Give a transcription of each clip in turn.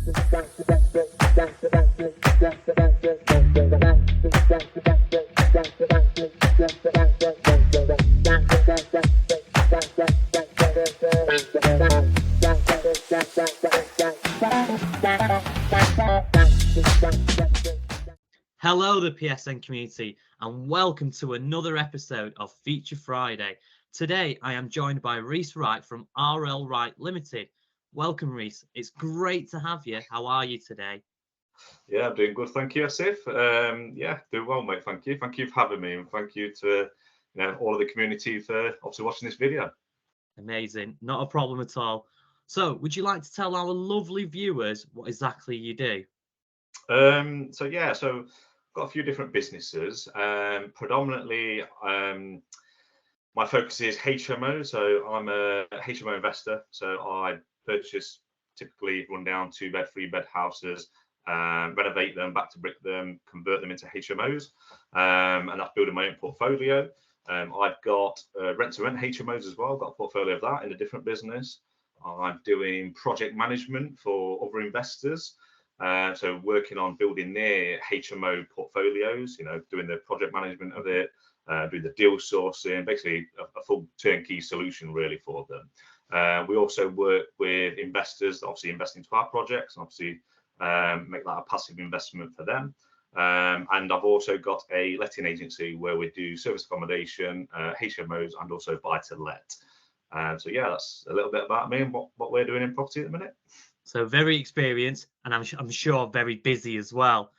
Hello, the PSN community, and welcome to another episode of Feature Friday. Today, I am joined by RHYS WRIGHT from R L WRIGHT Limited. Welcome, RHYS. It's great to have you. How are you today? Yeah, I'm doing good, thank you, Asif. Yeah, doing well, mate. Thank you. Thank you for having me, and thank you to all of the community for obviously watching this video. Amazing. Not a problem at all. So, would you like to tell our lovely viewers what exactly you do? So got a few different businesses. Predominantly, my focus is HMO. So I'm a HMO investor. So I purchase typically run down 2-bed, 3-bed houses, renovate them, back to brick them, convert them into HMOs, and that's building my own portfolio. I've got rent-to-rent HMOs as well. I've got a portfolio of that in a different business. I'm doing project management for other investors. So working on building their HMO portfolios, doing the project management of it, doing the deal sourcing, basically a full turnkey solution really for them. We also work with investors that obviously invest into our projects and obviously make that a passive investment for them. And I've also got a letting agency where we do service accommodation, HMOs, and also buy to let. So yeah, that's a little bit about me and what we're doing in property at the minute. So very experienced, and I'm sure very busy as well.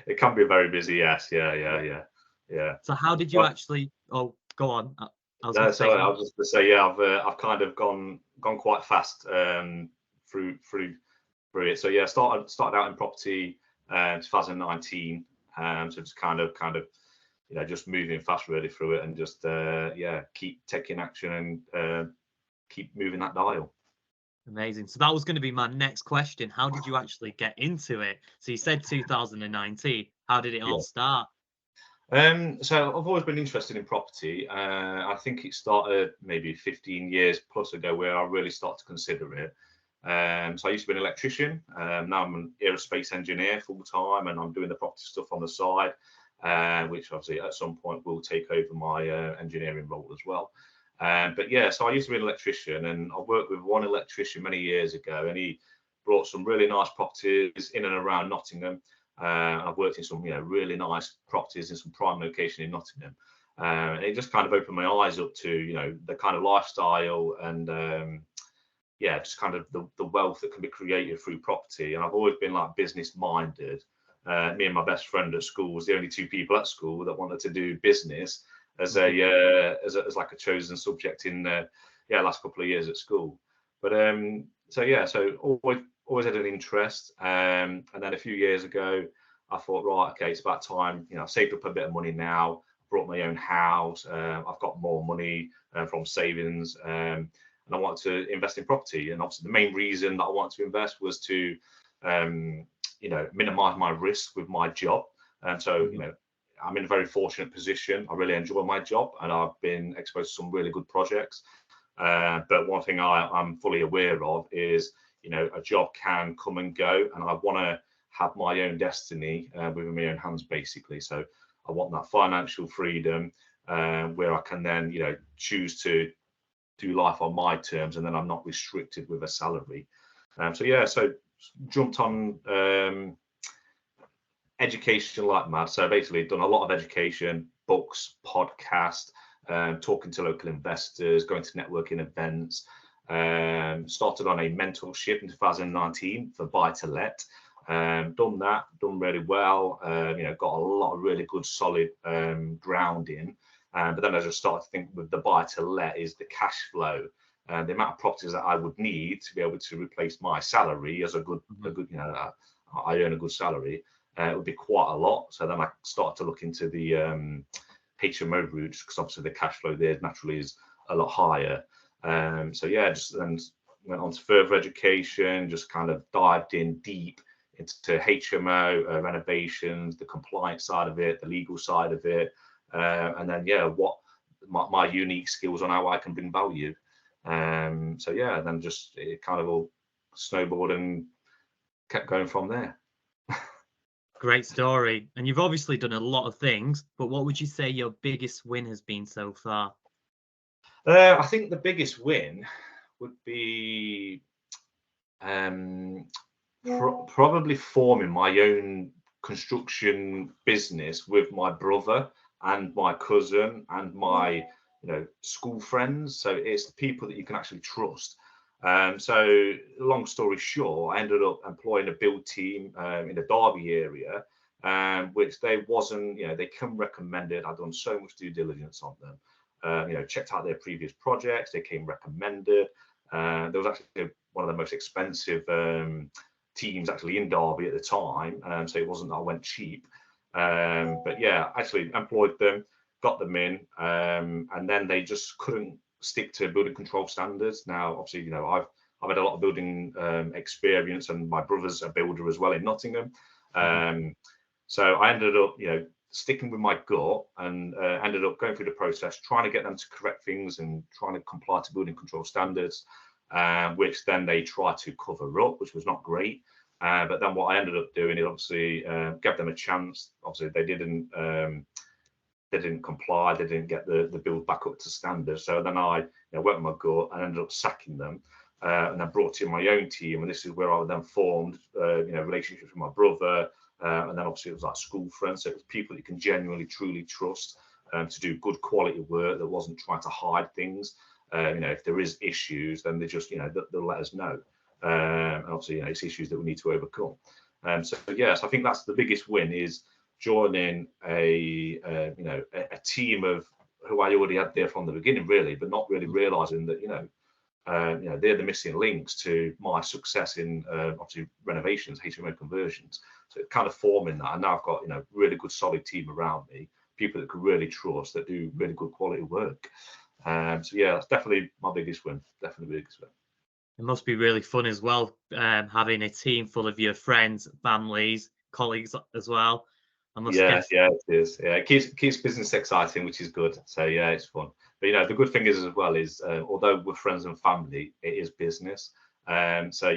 It can be very busy, yes. Yeah. So how did you actually? Oh, go on. I was just going to say, yeah, I've kind of gone quite fast through it. So yeah, started out in property 2019. So just kind of just moving fast really through it, and just keep taking action and keep moving that dial. Amazing. So that was going to be my next question. How did you actually get into it? So you said 2019. How did it all start? So I've always been interested in property. I think it started maybe 15 years plus ago where I really started to consider it. So I used to be an electrician. Now I'm an aerospace engineer full time, and I'm doing the property stuff on the side, which obviously at some point will take over my engineering role as well. But yeah, so I used to be an electrician, and I worked with one electrician many years ago, and he brought some really nice properties in and around Nottingham. I've worked in some really nice properties in some prime location in Nottingham. And it just kind of opened my eyes up to the kind of lifestyle and just kind of the wealth that can be created through property. And I've always been like business minded. Me and my best friend at school was the only two people at school that wanted to do business as like a chosen subject in last couple of years at school. But so always had an interest. And then a few years ago, I thought, right, okay, it's about time. I've saved up a bit of money now, bought my own house. I've got more money from savings, and I wanted to invest in property. And obviously, the main reason that I wanted to invest was to, minimize my risk with my job. And so, I'm in a very fortunate position. I really enjoy my job, and I've been exposed to some really good projects. But one thing I'm fully aware of is, a job can come and go, and I want to have my own destiny within my own hands, basically. So I want that financial freedom where I can then, choose to do life on my terms, and then I'm not restricted with a salary. So jumped on education like mad. So basically done a lot of education, books, podcast, talking to local investors, going to networking events. Started on a mentorship in 2019 for buy to let. Done really well. Got a lot of really good solid grounding. But then I just started to think with the buy to let is the cash flow, the amount of properties that I would need to be able to replace my salary as a good, I earn a good salary. It would be quite a lot. So then I started to look into the HMO routes, because obviously the cash flow there naturally is a lot higher. Just then went on to further education, just kind of dived in deep into HMO renovations, the compliance side of it, the legal side of it, and then what my unique skills on how I can bring value. Then just it kind of all snowballed and kept going from there. Great story. And you've obviously done a lot of things, but what would you say your biggest win has been so far? I think the biggest win would be probably forming my own construction business with my brother and my cousin and my school friends. So it's the people that you can actually trust. So long story short, I ended up employing a build team in the Derby area, which they wasn't, they come recommended. I'd done so much due diligence on them. Checked out their previous projects. They came recommended. There was actually one of the most expensive teams actually in Derby at the time, so it wasn't that I went cheap. But yeah, actually employed them, got them in, and then they just couldn't stick to building control standards. Now, obviously, I've had a lot of building experience, and my brother's a builder as well in Nottingham. So I ended up, sticking with my gut, and ended up going through the process, trying to get them to correct things and trying to comply to building control standards, which then they tried to cover up, which was not great. But then what I ended up doing is obviously gave them a chance. Obviously, they didn't comply. They didn't get the build back up to standard. So then I went with my gut and ended up sacking them. And I brought in my own team, and this is where I then formed relationships with my brother. And then obviously it was like school friends. So it was people that you can genuinely, truly trust to do good quality work that wasn't trying to hide things. If there is issues, then they just, they'll let us know. And obviously, it's issues that we need to overcome. So yes, I think that's the biggest win, is joining a team of who I already had there from the beginning, really, but not really realizing that, they're the missing links to my success in obviously renovations, HMO conversions. So kind of forming that, and now I've got really good solid team around me, people that can really trust, that do really good quality work. So yeah, that's definitely my biggest win. Definitely the biggest win. It must be really fun as well, having a team full of your friends, families, colleagues as well. I must Yeah, guess. yeah, it is. Yeah, it keeps business exciting, which is good. So yeah, it's fun. But the good thing is as well is although we're friends and family, it is business. So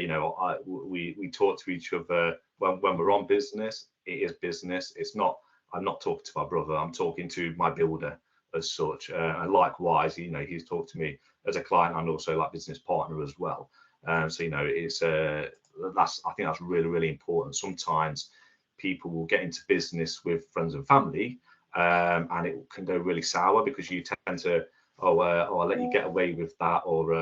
we talk to each other when we're on business. It is business. It's not. I'm not talking to my brother. I'm talking to my builder as such. And likewise, he's talked to me as a client and also like business partner as well. So it's I think that's really, really important. Sometimes people will get into business with friends and family, and it can go really sour because you tend to, I'll let you get away with that, or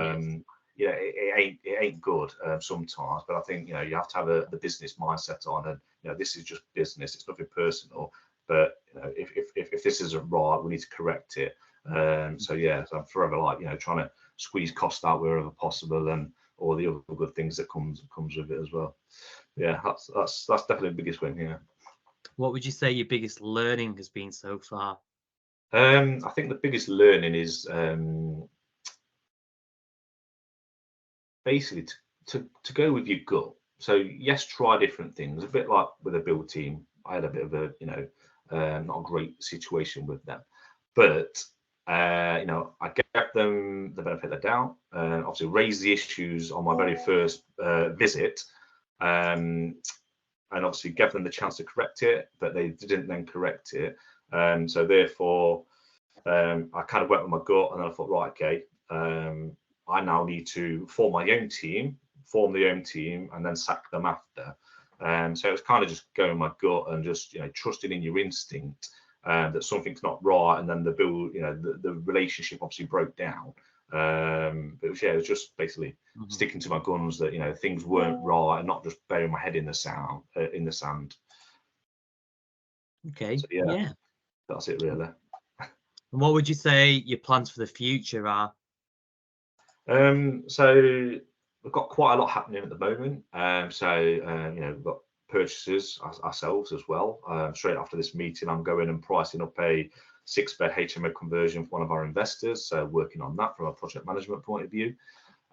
it ain't good sometimes. But I think you have to have the business mindset on, and this is just business. It's nothing personal. But if this isn't right, we need to correct it. So I'm forever like trying to squeeze cost out wherever possible, and all the other good things that comes with it as well. Yeah, that's definitely the biggest win here. What would you say your biggest learning has been so far? I think the biggest learning is basically to go with your gut. So yes, try different things. A bit like with a build team, I had a bit of a not a great situation with them, but I gave them the benefit of the doubt, and obviously raised the issues on my very first visit. And obviously gave them the chance to correct it, but they didn't then correct it. So therefore, I kind of went with my gut, and then I thought, right, okay, I now need to form my own team, and then sack them after. So it was kind of just going with my gut and just trusting in your instinct that something's not right, and then the build, the relationship obviously broke down. But it was just basically sticking to my guns that things weren't right, and not just burying my head in the sand. Okay, So yeah, that's it really. And what would you say your plans for the future are? So we've got quite a lot happening at the moment. We've got purchases ourselves as well. Straight after this meeting, I'm going and pricing up a 6-bed HMO conversion for one of our investors. So working on that from a project management point of view.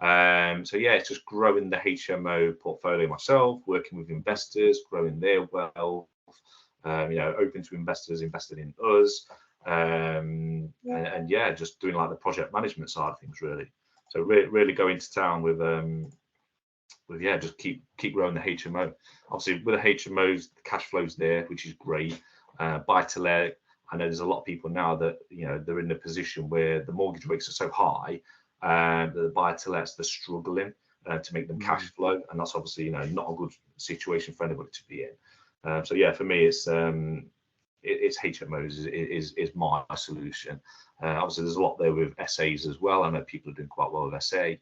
It's just growing the HMO portfolio myself, working with investors, growing their wealth. Open to investors invested in us. Just doing like the project management side of things really. So really going to town with yeah, just keep growing the HMO. Obviously, with the HMOs, the cash flow's there, which is great. Buy to let. I know there's a lot of people now that they're in a position where the mortgage rates are so high, the buy to lets, they're struggling to make them cash flow, and that's obviously not a good situation for anybody to be in. So yeah, for me, it's HMOs is my solution. Obviously, there's a lot there with SAs as well. I know people are doing quite well with SA.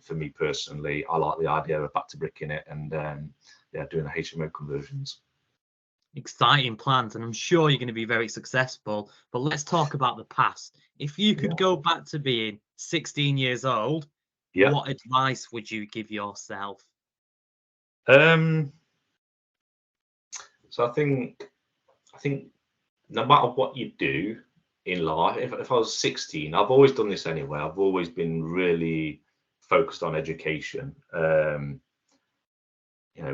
For me personally, I like the idea of back to brick in it and yeah, doing the HMO conversions. Exciting plans, and I'm sure you're going to be very successful. But let's talk about the past. If you could go back to being 16 years old, what advice would you give yourself? So I think no matter what you do in life, if I was 16, I've always done this anyway. I've always been really focused on education.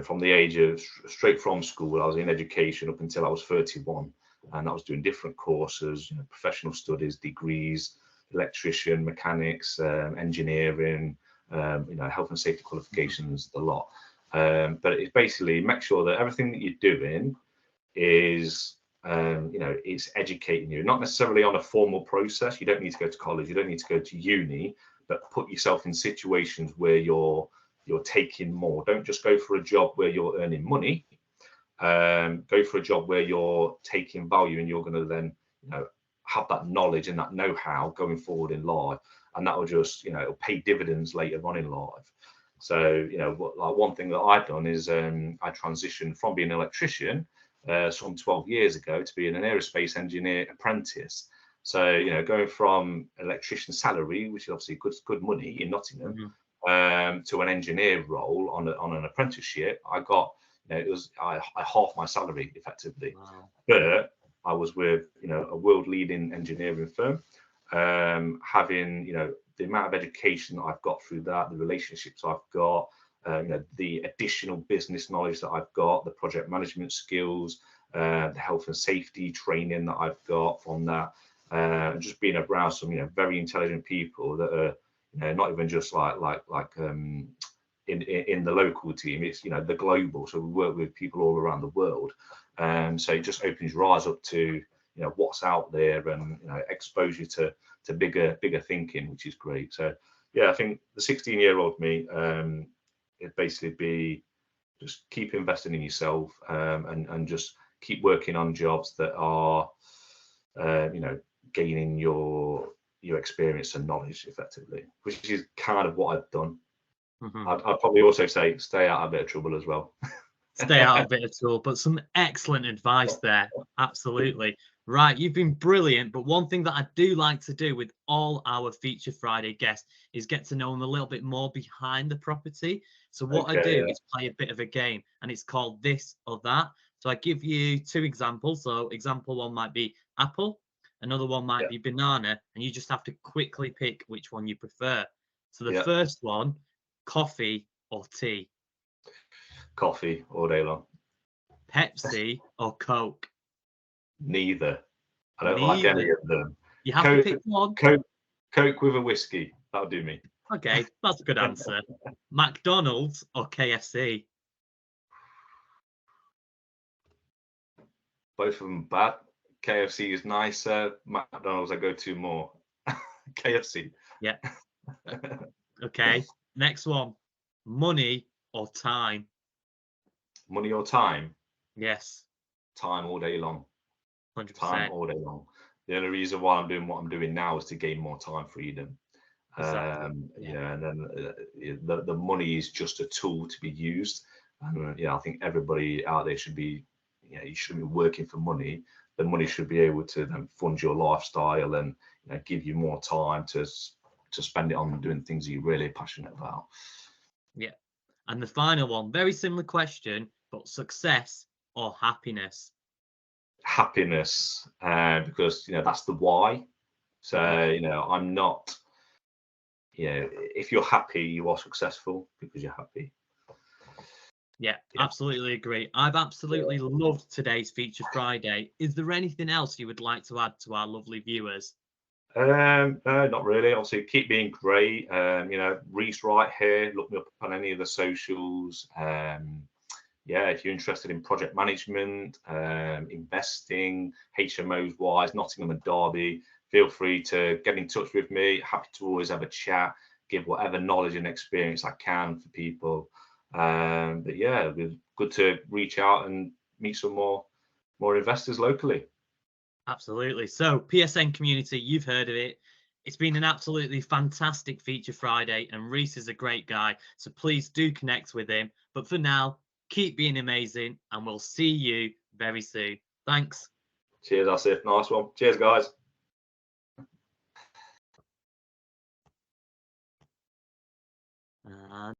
From the age of straight from school, I was in education up until I was 31, and I was doing different courses, professional studies, degrees, electrician, mechanics, engineering, health and safety qualifications, the lot. But it's basically make sure that everything that you're doing is it's educating you, not necessarily on a formal process. You don't need to go to college, you don't need to go to uni, but put yourself in situations where you're taking more. Don't just go for a job where you're earning money. Go for a job where you're taking value, and you're going to then have that knowledge and that know-how going forward in life, and that will just it'll pay dividends later on in life. So like one thing that I've done is I transitioned from being an electrician some 12 years ago to being an aerospace engineer apprentice. So going from electrician salary, which is obviously good money in Nottingham, to an engineer role on an apprenticeship, I got I halved my salary effectively. Wow. But I was with a world leading engineering firm, having the amount of education that I've got through that, the relationships I've got, the additional business knowledge that I've got, the project management skills, the health and safety training that I've got from that, just being around some very intelligent people that are not even just like in the local team, it's the global. So we work with people all around the world, so it just opens your eyes up to what's out there, and expose you to bigger thinking, which is great. So yeah, I think the 16-year-old me, it'd basically be just keep investing in yourself, and just keep working on jobs that are gaining your experience and knowledge effectively, which is kind of what I've done. I'd probably also say stay out of a bit of trouble as well. Stay out of a bit of trouble, but some excellent advice there. Absolutely. Right, you've been brilliant, but one thing that I do like to do with all our Feature Friday guests is get to know them a little bit more behind the property. So what I do is play a bit of a game, and it's called This or That. So I give you two examples. So example one might be apple, another one might be banana, and you just have to quickly pick which one you prefer. So the first one, coffee or tea? Coffee all day long. Pepsi or Coke? Neither. I don't like any of them. You have to pick one. Coke with a whiskey. That'll do me. Okay, that's a good answer. McDonald's or KFC? Both of them bad. KFC is nicer. McDonald's I go to more. KFC. Yeah. Okay. Next one. Money or time? Money or time? Yes. Time all day long. 100%. Time all day long. The only reason why I'm doing what I'm doing now is to gain more time freedom. Exactly. And then the money is just a tool to be used. And I think everybody out there should be, you shouldn't be working for money. The money should be able to then fund your lifestyle and give you more time to spend it on doing things you're really passionate about. Yeah. And the final one, very similar question, but success or happiness? Happiness, because that's the why. So I'm not, if you're happy, you are successful because you're happy. Yeah, absolutely agree. I've absolutely loved today's Feature Friday. Is there anything else you would like to add to our lovely viewers? No, not really. Obviously, keep being great. RHYS WRIGHT here. Look me up on any of the socials. Yeah, if you're interested in project management, investing, HMOs wise, Nottingham and Derby, feel free to get in touch with me. Happy to always have a chat, give whatever knowledge and experience I can for people. But yeah, it was good to reach out and meet some more investors locally. Absolutely. So, PSN community, you've heard of it. It's been an absolutely fantastic Feature Friday, and RHYS is a great guy. So please do connect with him. But for now, keep being amazing, and we'll see you very soon. Thanks. Cheers, Asif. Nice one. Cheers, guys. And